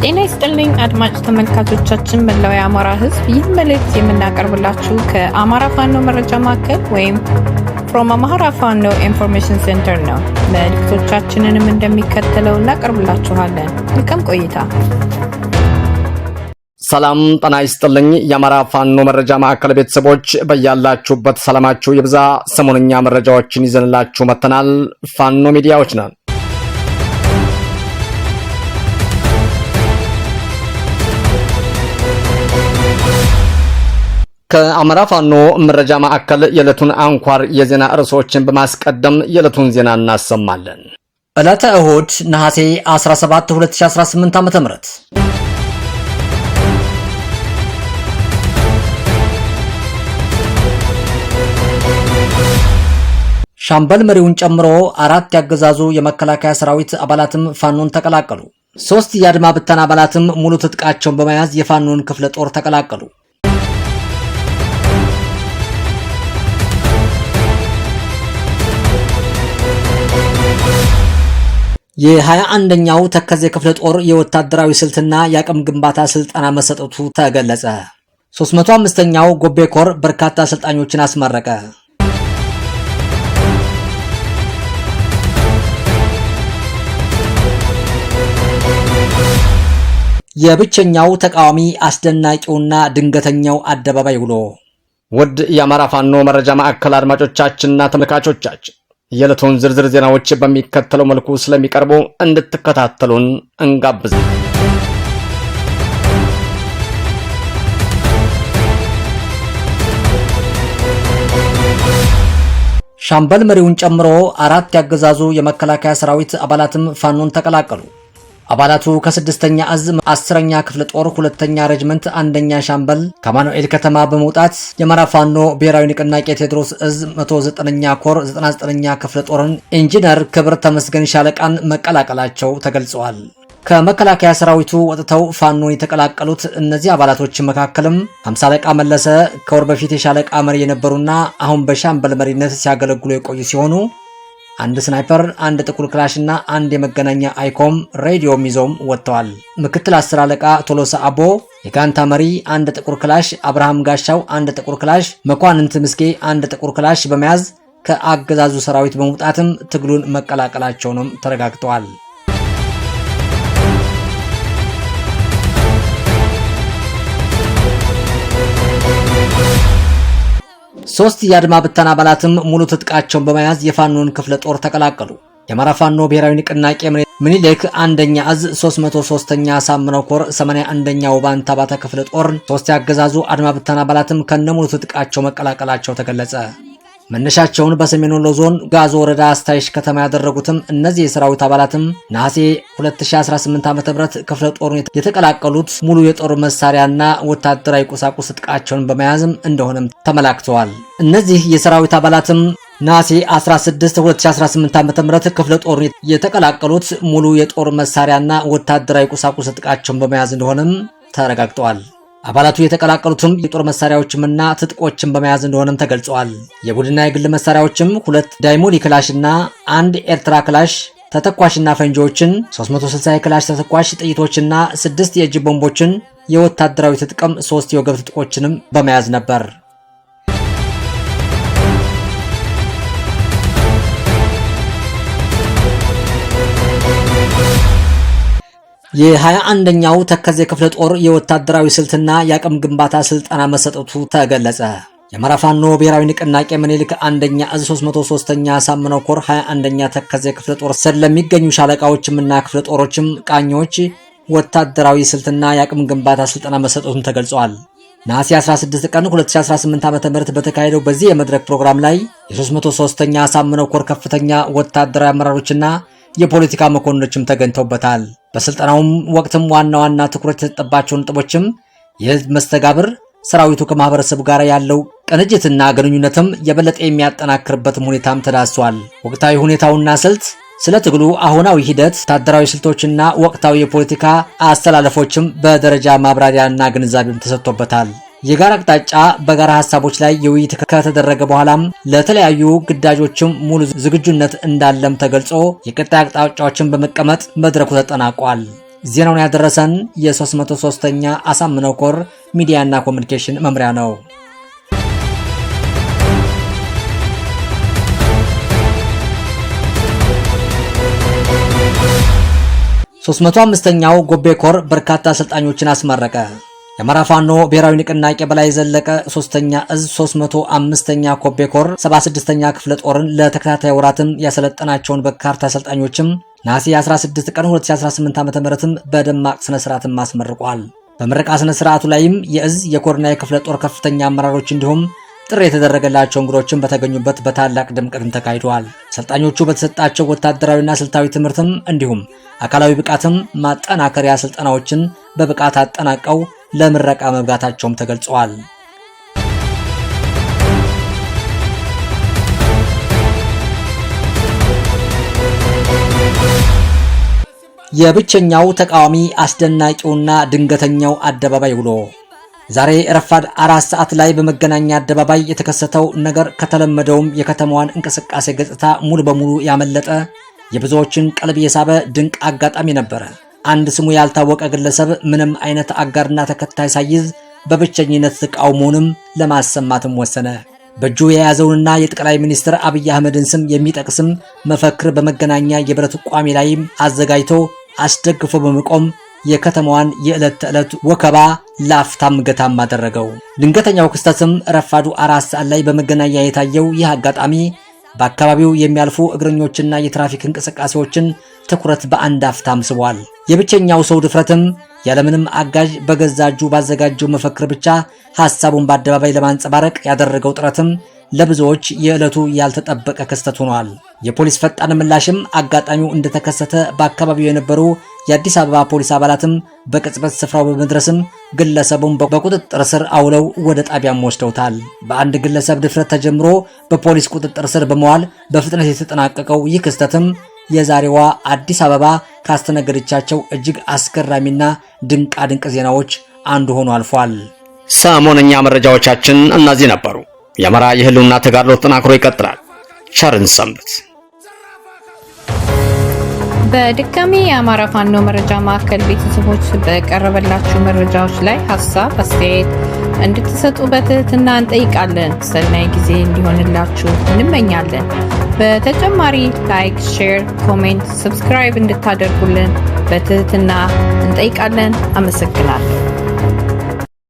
ጤና ይስጥልኝ አድማጭ ተመልካቾቻችን መላው የአማራ ሕዝብ ይህ መልእክት የምናቀርብላችሁ ከአማራ ፋኖ መረጃ ማዕከል ወይም from Amhara Fano Information Center ነው። መልእክቶቻችንንም እንደሚከተለው እናቀርብላችኋለን። መልካም ቆይታ። ሰላም ጤና ይስጥልኝ የአማራ ፋኖ መረጃ ማዕከል ቤተሰቦች በያላችሁበት ሰላማችሁ ይብዛ። ሰሞንኛ መረጃዎችን ይዘንላችሁ መተናል። ፋኖ ሚዲያዎች ነን። ከአማራ ፋኖ መረጃ ማዕከል የዕለቱን አንኳር የዜና ርዕሶችን በማስቀደም የዕለቱን ዜና እናሰማለን። ዕለተ እሁድ ነሐሴ 17 2018 ዓ.ም ሻምበል መሪውን ጨምሮ 4 ያገዛዙ የመከላከያ ሰራዊት አባላትም ፋኖን ተቀላቀሉ። 3 የአድማ ብተና አባላትም ሙሉ ትጥቃቸውን በመያዝ የፋኖን ክፍለ ጦር ተቀላቀሉ። የ21ኛው ተከዜ ክፍለ ጦር የወታደራዊ ስልትና የአቅም ግንባታ ስልጠና መሰጠቱ ተገለጸ። 305ኛው ጎቤ ኮር በርካታ አሰልጣኞችን አስመረቀ። የብቸኛው ተቃዋሚ አስደናቂውና ድንገተኛው አደባባይ ውሎ። ውድ የአማራ ፋኖ መረጃ ማዕከል አድማጮቻችንና ተመልካቾቻችን የዕለቱን ዝርዝር ዜናዎች በሚከተለው መልኩ ስለሚቀርቡ እንድትከታተሉን እንጋብዛለን። ሻምበል መሪውን ጨምሮ 4 ያገዛዙ የመከላከያ ሰራዊት አባላትም ፋኖን ተቀላቀሉ። አባላቱ ከ6ኛ እዝ 10ኛ ክፍለ ጦር 2ኛ ሬጅመንት 1ኛ ሻምበል ከማኑኤል ከተማ በመውጣት የአማራ ፋኖ ብሔራዊ ንቅናቄ ቴዎድሮስ እዝ 109ኛ ኮር 99ኛ ክፍለ ጦርን ኢንጂነር ክብር ተመስገን ሻለቃን መቀላቀላቸው ተገልጸዋል። ከመከላከያ ሰራዊቱ ወጥተው ፋኖን የተቀላቀሉት እነዚህ አባላቶች መካከልም 50 አለቃ መለሰ ከወር በፊት የሻለቃ መሪ የነበሩና አሁን በሻምበል መሪነት ሲያገለግሉ የቆዩ ሲሆኑ አንድ ስናይፐር፣ አንድ ጥቁር ክላሽ እና አንድ የመገናኛ አይኮም ሬዲዮም ይዘውም ወጥተዋል። ምክትል 10 አለቃ ቶሎሳ አቦ የጋንታ መሪ አንድ ጥቁር ክላሽ፣ አብርሃም ጋሻው አንድ ጥቁር ክላሽ፣ መኳንንት ምስጌ አንድ ጥቁር ክላሽ በመያዝ ከአገዛዙ ሰራዊት በመውጣትም ትግሉን መቀላቀላቸውንም ተረጋግጠዋል። ሶስት የአድማ ብተና አባላትም ሙሉ ትጥቃቸውን በመያዝ የፋኖን ክፍለ ጦር ተቀላቀሉ። የአማራ ፋኖ ብሔራዊ ንቅናቄ ምኒልክ አንደኛ እዝ 303ኛ ሳምነው ኮር 81ኛ ውባንታ ባተ ክፍለ ጦር 3 ያገዛዙ አድማ ብተና አባላትም ከነሙሉ ትጥቃቸው መቀላቀላቸው ተገለጸ። መነሻቸውን በሰሜን ወሎ ዞን ጋዞ ወረዳ አስታይሽ ከተማ ያደረጉትም እነዚህ የሰራዊት አባላትም ነሐሴ 2018 ዓ.ም ክፍለ ጦሩን የተቀላቀሉት ሙሉ የጦር መሳሪያና ወታደራዊ ቁሳቁስ ትጥቃቸውን በመያዝም እንደሆነም ተመላክተዋል። እነዚህ የሰራዊት አባላትም ነሐሴ 16 2018 ዓ.ም ክፍለ ጦሩን የተቀላቀሉት ሙሉ የጦር መሳሪያና ወታደራዊ ቁሳቁስ ትጥቃቸውን በመያዝ እንደሆነም ተረጋግጠዋል። አባላቱ የተቀላቀሉትም የጦር መሳሪያዎችምና ትጥቆችን በመያዝ እንደሆነም ተገልጿል። የቡድንና የግል መሳሪያዎችም 2 ዳይሞኒ ክላሽ እና 1 ኤርትራ ክላሽ ተተኳሽና ፈንጂዎችን፣ 360 የክላሽ ተተኳሽ ጥይቶችና 6 የእጅ ቦምቦችን፣ የወታደራዊ ትጥቅም 3 የወገብ ትጥቆችንም በመያዝ ነበር። የ21ኛው ተከዜ ክፍለ ጦር የወታደራዊ ስልትና የአቅም ግንባታ ስልጠና መሰጠቱ ተገለጸ። የአማራ ፋኖ ብሔራዊ ንቅናቄ ምኒልክ አንደኛ እዝ 303ኛ ሳምነው ኮር 21ኛ ተከዜ ክፍለ ጦር ስር ለሚገኙ ሻለቃዎችምና ክፍለ ጦሮችም ቃኞች ወታደራዊ ስልትና የአቅም ግንባታ ስልጠና መሰጠቱን ተገልጿል። ነሐሴ 16 ቀን 2018 ዓ.ም በተካሄደው በዚህ የመድረክ ፕሮግራም ላይ የ303ኛ ሳምነው ኮር ከፍተኛ ወታደራዊ አመራሮችና የፖለቲካ መኮንኖችም ተገኝተውበታል። በስልጠናውም ወቅትም ዋና ትኩረት የተሰጠባቸው ነጥቦችም የህዝብ መስተጋብር፣ ሰራዊቱ ከማህበረሰቡ ጋር ያለው ቅንጅትና ግንኙነትም የበለጠ የሚያጠናክርበትም ሁኔታም ተዳስሷል። ወቅታዊ ሁኔታውና ስልት፣ ስለ ትግሉ አሁናዊ ሂደት፣ ወታደራዊ ስልቶችና ወቅታዊ የፖለቲካ አስተላለፎችም በደረጃ ማብራሪያና ግንዛቤም ተሰጥቶበታል። የጋራ አቅጣጫ በጋራ ሐሳቦች ላይ የውይይት ከተደረገ በኋላም ለተለያዩ ግዳጆችም ሙሉ ዝግጁነት እንዳለም ተገልጾ የቀጣይ አቅጣጫዎችን በመቀመጥ መድረኩ ተጠናቋል። ዜናውን ያደረሰን የ303ኛ አሳምነው ኮር ሚዲያና ኮሙኒኬሽን መምሪያ ነው። 305ኛው ጎቤ ኮር በርካታ አሰልጣኞችን አስመረቀ። የአማራ ፋኖ ብሔራዊ ንቅናቄ በላይ ዘለቀ 3ኛ እዝ 305ኛ ጎቤ ኮር 76ኛ ክፍለ ጦርን ለተከታታይ ወራትም ያሰለጠናቸውን በርካታ አሰልጣኞችም ነሐሴ 16 ቀን 2018 ዓ.ም በደማቅ ስነ ስርዓትም አስመርቋል። በምረቃ ስነ ስርዓቱ ላይም የእዝ የኮርና የክፍለ ጦር ከፍተኛ አመራሮች እንዲሁም ጥሪ የተደረገላቸው እንግዶችን በተገኙበት በታላቅ ድምቀትም ተካሂደዋል። አሰልጣኞቹ በተሰጣቸው ወታደራዊና ስልታዊ ትምህርትም እንዲሁም አካላዊ ብቃትም ማጠናከሪያ ስልጠናዎችን በብቃት አጠናቀው ለምረቃ መብቃታቸውም ተገልጸዋል። የብቸኛው ተቃዋሚ አስደናቂውና ድንገተኛው አደባባይ ውሎ ዛሬ ረፋድ 4 ሰዓት ላይ በመገናኛ አደባባይ የተከሰተው ነገር ከተለመደውም የከተማዋን እንቅስቃሴ ገጽታ ሙሉ በሙሉ ያመለጠ የብዙዎችን ቀልብ የሳበ ድንቅ አጋጣሚ ነበር። አንድ ስሙ ያልታወቀ ግለሰብ ምንም አይነት አጋርና ተከታይ ሳይዝ በብቸኝነት ተቃውሞውንም ለማሰማትም ወሰነ። በእጁ የያዘውንና የጠቅላይ ሚኒስትር አብይ አህመድን ስም የሚጠቅስም መፈክር በመገናኛ የብረት ቋሚ ላይም አዘጋጅቶ አስደግፎ በመቆም የከተማዋን የዕለት ተዕለት ወከባ ላፍታም ገታም አደረገው። ድንገተኛው ክስተትም ረፋዱ 4 ሰዓት ላይ በመገናኛ የታየው ይህ አጋጣሚ በአካባቢው የሚያልፉ እግረኞችና የትራፊክ እንቅስቃሴዎችን ትኩረት በአንድ አፍታም ስቧል። የብቸኛው ሰው ድፍረትም ያለምንም አጋዥ በገዛ እጁ ባዘጋጀው መፈክር ብቻ ሐሳቡን በአደባባይ ለማንጸባረቅ ያደረገው ጥረትም ለብዙዎች የዕለቱ ያልተጠበቀ ክስተት ሆኗል። የፖሊስ ፈጣን ምላሽም አጋጣሚው እንደተከሰተ በአካባቢው የነበሩ የአዲስ አበባ ፖሊስ አባላትም በቅጽበት ስፍራው በመድረስም ግለሰቡን በቁጥጥር ስር አውለው ወደ ጣቢያም ወስደውታል። በአንድ ግለሰብ ድፍረት ተጀምሮ በፖሊስ ቁጥጥር ስር በመዋል በፍጥነት የተጠናቀቀው ይህ ክስተትም የዛሬዋ አዲስ አበባ ካስተናገደቻቸው እጅግ አስገራሚና ድንቅ ዜናዎች አንዱ ሆኖ አልፏል። ሰሞነኛ መረጃዎቻችን እነዚህ ነበሩ። የአማራ የህልውና ተጋድሎ ተጠናክሮ ይቀጥላል። ቸርን ሰንብት። በድጋሚ የአማራ ፋኖ መረጃ ማዕከል ቤተሰቦች በቀረበላችሁ መረጃዎች ላይ ሀሳብ አስተያየት እንድትሰጡ በትህትና እንጠይቃለን። ሰናይ ጊዜ እንዲሆንላችሁ እንመኛለን። በተጨማሪ ላይክ፣ ሼር፣ ኮሜንት፣ ሰብስክራይብ እንድታደርጉልን በትህትና እንጠይቃለን። አመሰግናለሁ።